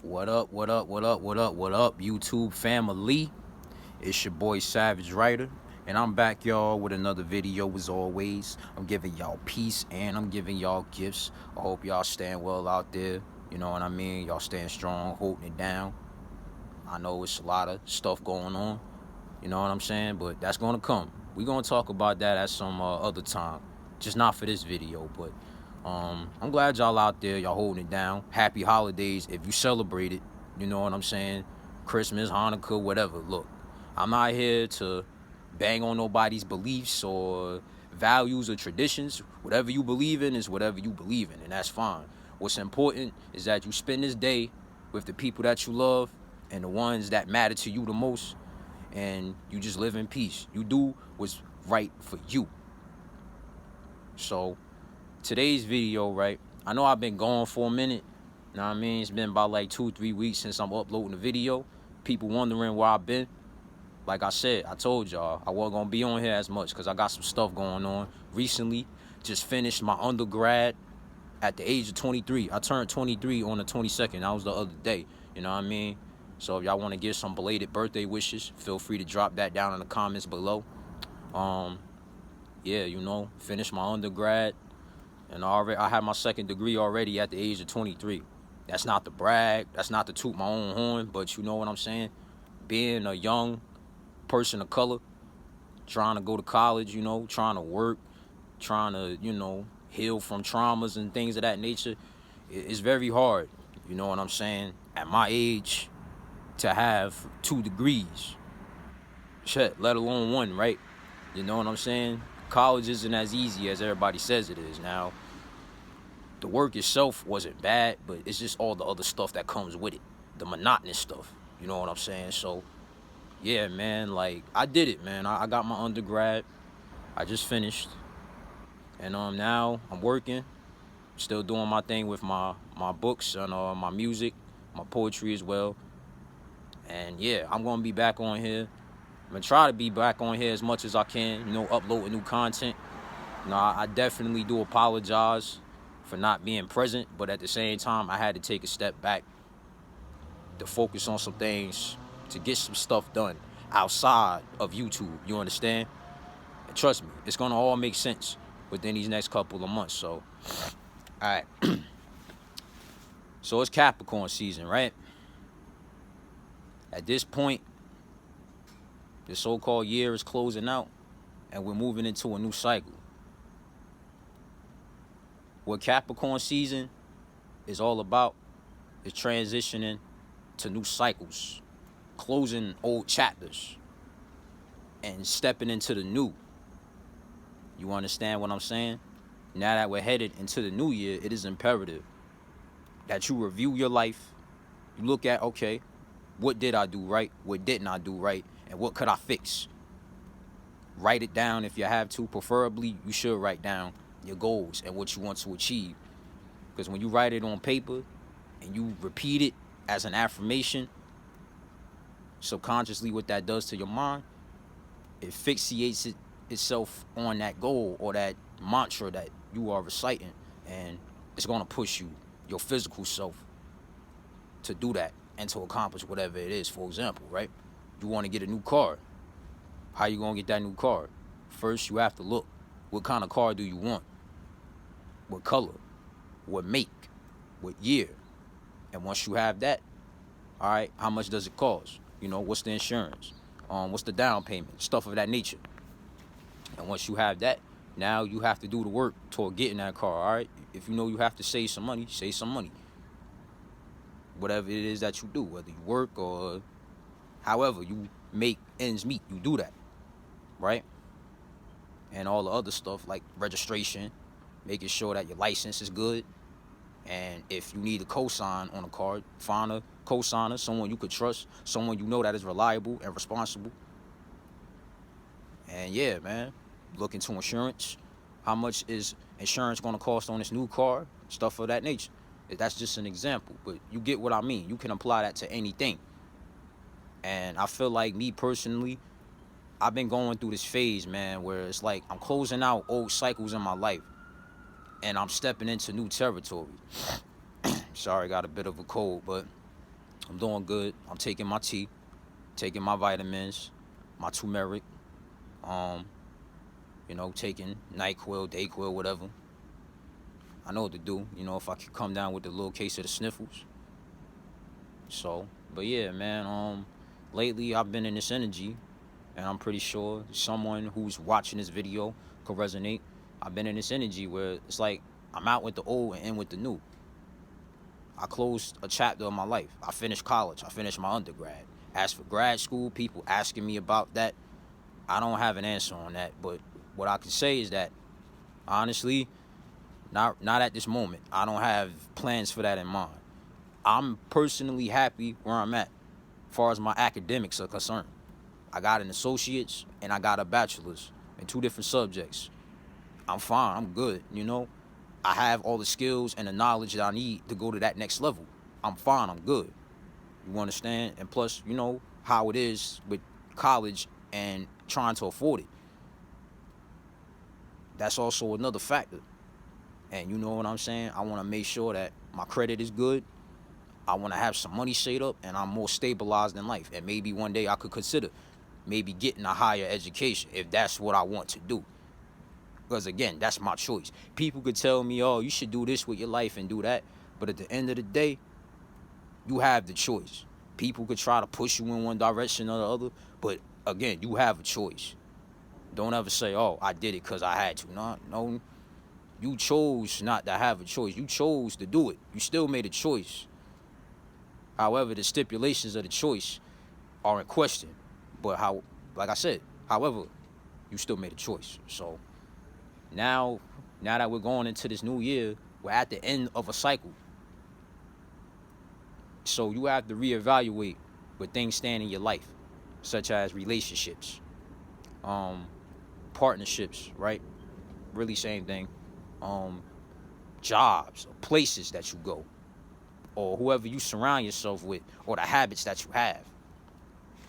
What up, what up, what up, what up, what up, YouTube family? It's your boy Savage Writer, and I'm back, y'all, with another video as always. I'm giving y'all peace and I'm giving y'all gifts. I hope y'all staying well out there. You know what I mean? Y'all staying strong, holding it down. I know it's a lot of stuff going on, you know what I'm saying? But that's gonna come. We're gonna talk about that at some other time. Just not for this video, but I'm glad y'all out there, y'all holding it down. Happy holidays if you celebrate it, you know what I'm saying? Christmas, Hanukkah, whatever. Look, I'm not here to bang on nobody's beliefs or values or traditions. Whatever you believe in is whatever you believe in, and that's fine. What's important is that you spend this day with the people that you love and the ones that matter to you the most, and you just live in peace. You do what's right for you. So today's video, right? I know I've been gone for a minute. You know what I mean? It's been about like 2-3 weeks since I'm uploading the video. People wondering where I've been. Like I said, I told y'all I wasn't gonna be on here as much because I got some stuff going on. Recently, just finished my undergrad at the age of 23. I turned 23 on the 22nd. That was the other day. You know what I mean? So if y'all want to give some belated birthday wishes, feel free to drop that down in the comments below. Yeah, you know, finished my undergrad. And I had my second degree already at the age of 23. That's not to brag. That's not to toot my own horn. But you know what I'm saying? Being a young person of color, trying to go to college, you know, trying to work, trying to, you know, heal from traumas and things of that nature, it's very hard. You know what I'm saying? At my age, to have 2 degrees, shit, let alone 1, right? You know what I'm saying? College isn't as easy as everybody says it is. Now, the work itself wasn't bad, but it's just all the other stuff that comes with it. The monotonous stuff. You know what I'm saying? So, yeah, man, like, I did it, man. I got my undergrad. I just finished. And now I'm working. Still doing my thing with my books and my music, my poetry as well. And, yeah, I'm going to be back on here. I'm going to try to be back on here as much as I can, you know, uploading new content. You know, I definitely do apologize for not being present, but at the same time, I had to take a step back to focus on some things, to get some stuff done outside of YouTube, you understand? And trust me, it's gonna all make sense within these next couple of months. So, all right. So it's Capricorn season, right? At this point, the so-called year is closing out, and we're moving into a new cycle. What Capricorn season is all about is transitioning to new cycles, closing old chapters, and stepping into the new. You understand what I'm saying? Now that we're headed into the new year, it is imperative that you review your life. You look at, okay, what did I do right? What didn't I do right? And what could I fix? Write it down if you have to. Preferably, you should write down your goals and what you want to achieve. Because when you write it on paper and you repeat it as an affirmation, subconsciously what that does to your mind, it fixates itself on that goal or that mantra that you are reciting, and it's going to push you, your physical self, to do that and to accomplish whatever it is. For example, right, you want to get a new car. How you going to get that new car? First, you have to look, what kind of car do you want? What color? What make? What year? And once you have that, all right, how much does it cost? You know, what's the insurance? What's the down payment? Stuff of that nature. And once you have that, now you have to do the work toward getting that car, all right? If you know you have to save some money, save some money. Whatever it is that you do, whether you work or however you make ends meet, you do that, right? And all the other stuff like registration, making sure that your license is good. And if you need a cosign on a card, find a cosigner, someone you could trust, someone you know that is reliable and responsible. And yeah, man, look into insurance. How much is insurance going to cost on this new car? Stuff of that nature. That's just an example, but you get what I mean. You can apply that to anything. And I feel like, me personally, I've been going through this phase, man, where it's like I'm closing out old cycles in my life and I'm stepping into new territory. Sorry, got a bit of a cold, but I'm doing good. I'm taking my tea, taking my vitamins, my turmeric, um, taking NyQuil, DayQuil, whatever. I know what to do, if I could come down with a little case of the sniffles. So, but yeah, man, lately I've been in this energy, and I'm pretty sure someone who's watching this video could resonate. I've been in this energy where it's like I'm out with the old and in with the new. I closed a chapter of my life. I finished college. I finished my undergrad. As for grad school, people asking me about that, I don't have an answer on that. But what I can say is that, honestly, not at this moment. I don't have plans for that in mind. I'm personally happy where I'm at, as far as my academics are concerned. I got an associate's and I got a bachelor's in 2 different subjects. I'm fine. I'm good, I have all the skills and the knowledge that I need to go to that next level. I'm fine. I'm good. You understand? And plus, how it is with college and trying to afford it. That's also another factor. And you know what I'm saying? I want to make sure that my credit is good. I want to have some money saved up and I'm more stabilized in life. And maybe one day I could consider maybe getting a higher education if that's what I want to do. Because again, that's my choice. People could tell me, oh, you should do this with your life and do that. But at the end of the day, you have the choice. People could try to push you in one direction or the other. But again, you have a choice. Don't ever say, oh, I did it because I had to. No. You chose not to have a choice. You chose to do it. You still made a choice. However, the stipulations of the choice are in question. But like I said, however, you still made a choice. So now that we're going into this new year, we're at the end of a cycle. So you have to reevaluate where things stand in your life, such as relationships, partnerships, right? Really same thing. Jobs, or places that you go, or whoever you surround yourself with, or the habits that you have.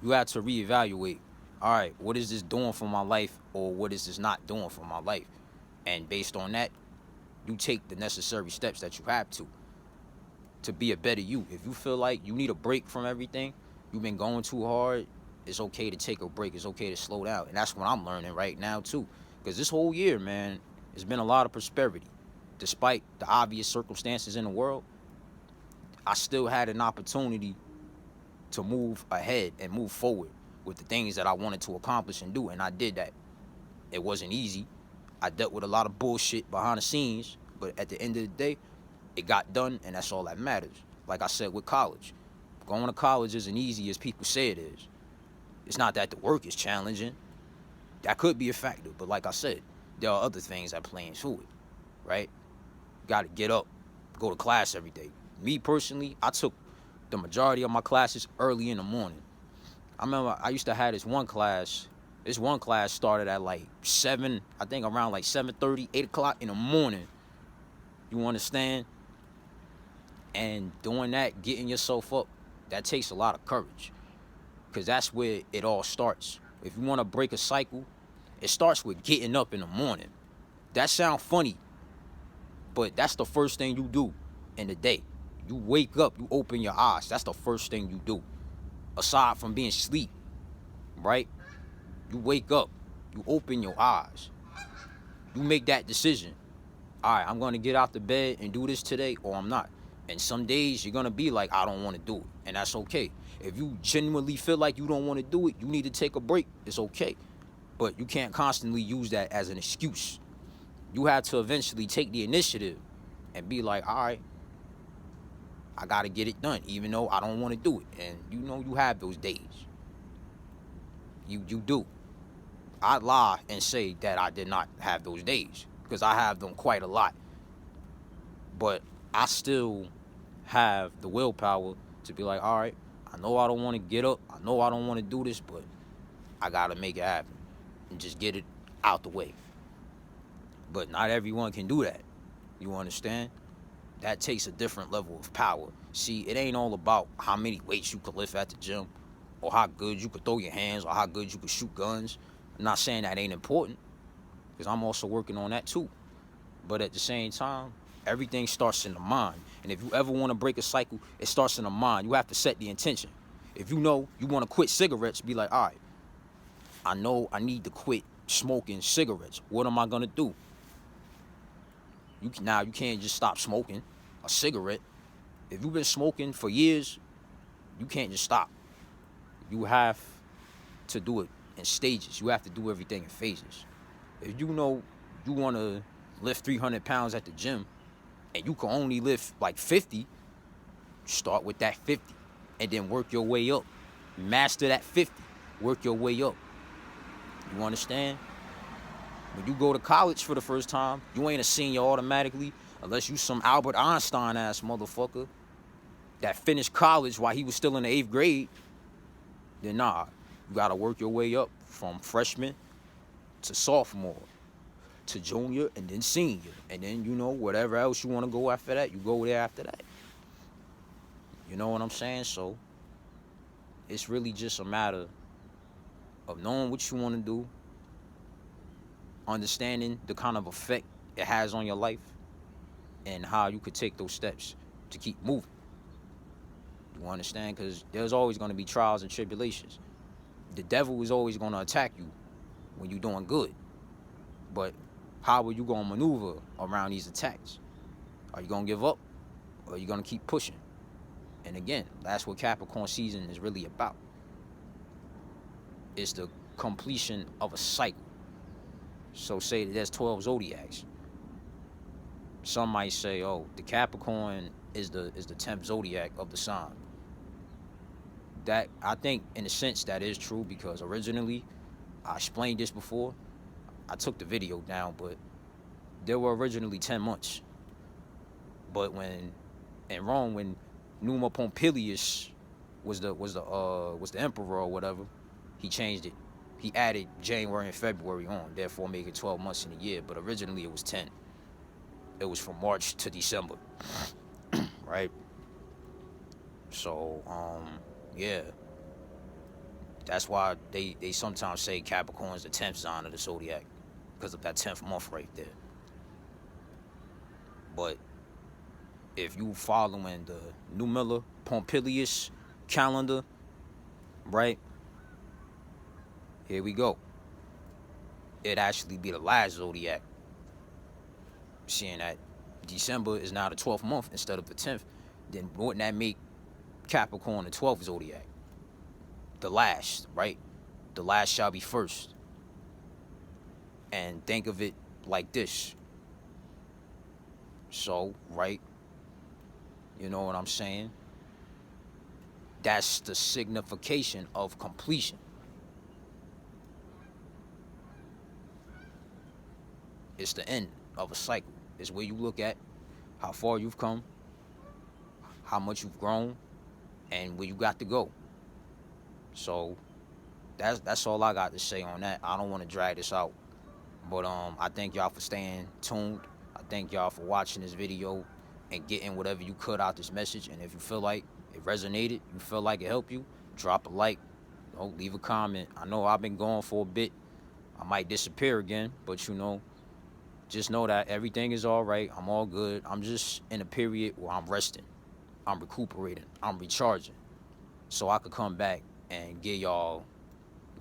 You have to reevaluate. All right, what is this doing for my life, or what is this not doing for my life? And based on that, you take the necessary steps that you have to be a better you. If you feel like you need a break from everything, you've been going too hard, it's okay to take a break. It's okay to slow down. And that's what I'm learning right now, too. Because this whole year, man, it's been a lot of prosperity. Despite the obvious circumstances in the world, I still had an opportunity to move ahead and move forward with the things that I wanted to accomplish and do. And I did that. It wasn't easy. I dealt with a lot of bullshit behind the scenes, but at the end of the day, it got done, and that's all that matters. Like I said with college, going to college isn't easy as people say it is. It's not that the work is challenging. That could be a factor, but like I said, there are other things that play into it, right? Got to get up, go to class every day. Me personally, I took the majority of my classes early in the morning. I remember I used to have this one class. This one class started at like 7, I think around like 7:30, 8 o'clock in the morning. You understand? And doing that, getting yourself up, that takes a lot of courage. Because that's where it all starts. If you want to break a cycle, it starts with getting up in the morning. That sounds funny, but that's the first thing you do in the day. You wake up, you open your eyes. That's the first thing you do. Aside from being asleep, right? You wake up, you open your eyes. You make that decision. All right, I'm going to get out the bed and do this today, or I'm not. And some days you're going to be like, I don't want to do it. And that's okay. If you genuinely feel like you don't want to do it, you need to take a break. It's okay. But you can't constantly use that as an excuse. You have to eventually take the initiative and be like, all right, I got to get it done, even though I don't want to do it. And you have those days. You do. I lie and say that I did not have those days, because I have them quite a lot. But I still have the willpower to be like, all right, I know I don't want to get up. I know I don't want to do this, but I got to make it happen and just get it out the way. But not everyone can do that. You understand? That takes a different level of power. See, it ain't all about how many weights you can lift at the gym, or how good you could throw your hands, or how good you could shoot guns. I'm not saying that ain't important, because I'm also working on that too. But at the same time, Everything starts in the mind. And if you ever want to break a cycle, it starts in the mind. You have to set the intention. If you know you want to quit cigarettes, be like, all right, I know I need to quit smoking cigarettes. What am I going to do? Now you can't just stop smoking a cigarette. If you've been smoking for years, you can't just stop. You have to do it in stages. You have to do everything in phases. If you know you want to lift 300 pounds at the gym and you can only lift like 50, start with that 50 and then work your way up. Master that 50. Work your way up. You understand? When you go to college for the first time, you ain't a senior automatically unless you some Albert Einstein ass motherfucker that finished college while he was still in the 8th grade. Then nah, you gotta work your way up from freshman to sophomore to junior and then senior. And then, you know, whatever else you want to go after that, you go there after that. You know what I'm saying? So it's really just a matter of knowing what you want to do, understanding the kind of effect it has on your life, and how you could take those steps to keep moving. You understand? Because there's always going to be trials and tribulations. The devil is always going to attack you when you're doing good. But how are you going to maneuver around these attacks? Are you going to give up? Or are you going to keep pushing? And again, that's what Capricorn season is really about. It's the completion of a cycle. So say that there's 12 zodiacs. Some might say, oh, the Capricorn is the 10th zodiac of the sign. That, I think, in a sense, that is true, because originally, I explained this before, I took the video down, but there were originally 10 months. But when in Rome, when Numa Pompilius was the emperor or whatever, he changed it. He added January and February on, therefore making 12 months in a year. But originally it was 10. It was from March to December, right? So, yeah. That's why they sometimes say Capricorn's the 10th sign of the zodiac, because of that 10th month right there. But if you following the Numilla Pompilius calendar, right? Here we go. It'd actually be the last zodiac. Seeing that December is now the 12th month instead of the 10th, then wouldn't that make Capricorn the 12th zodiac? The last, right? The last shall be first. And think of it like this. So, right? You know what I'm saying? That's the signification of completion. It's the end of a cycle. It's where you look at how far you've come, how much you've grown, and where you got to go. So that's all I got to say on that. I don't want to drag this out, but I thank y'all for staying tuned. I thank y'all for watching this video and getting whatever you could out this message. And if you feel like it resonated, you feel like it helped you, drop a like, leave a comment. I know I've been going for a bit. I might disappear again, but you know, just know that everything is all right. I'm all good. I'm just in a period where I'm resting. I'm recuperating. I'm recharging. So I could come back and give y'all,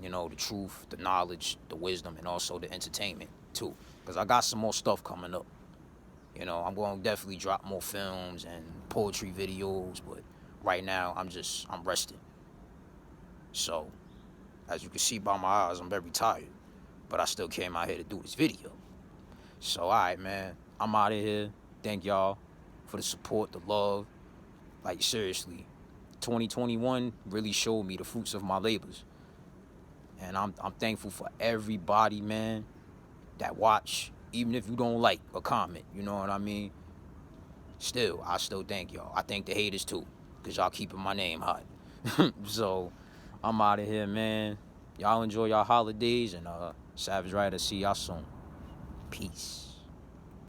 you know, the truth, the knowledge, the wisdom, and also the entertainment, too. Because I got some more stuff coming up. You know, I'm going to definitely drop more films and poetry videos. But right now, I'm resting. So, as you can see by my eyes, I'm very tired. But I still came out here to do this video. So, all right, man. I'm out of here. Thank y'all for the support, the love. Like, seriously, 2021 really showed me the fruits of my labors. And I'm thankful for everybody, man, that watch. Even if you don't like a comment, you know what I mean? I still thank y'all. I thank the haters, too, because y'all keeping my name hot. So, I'm out of here, man. Y'all enjoy y'all holidays, and Savage Rider, see y'all soon. Peace.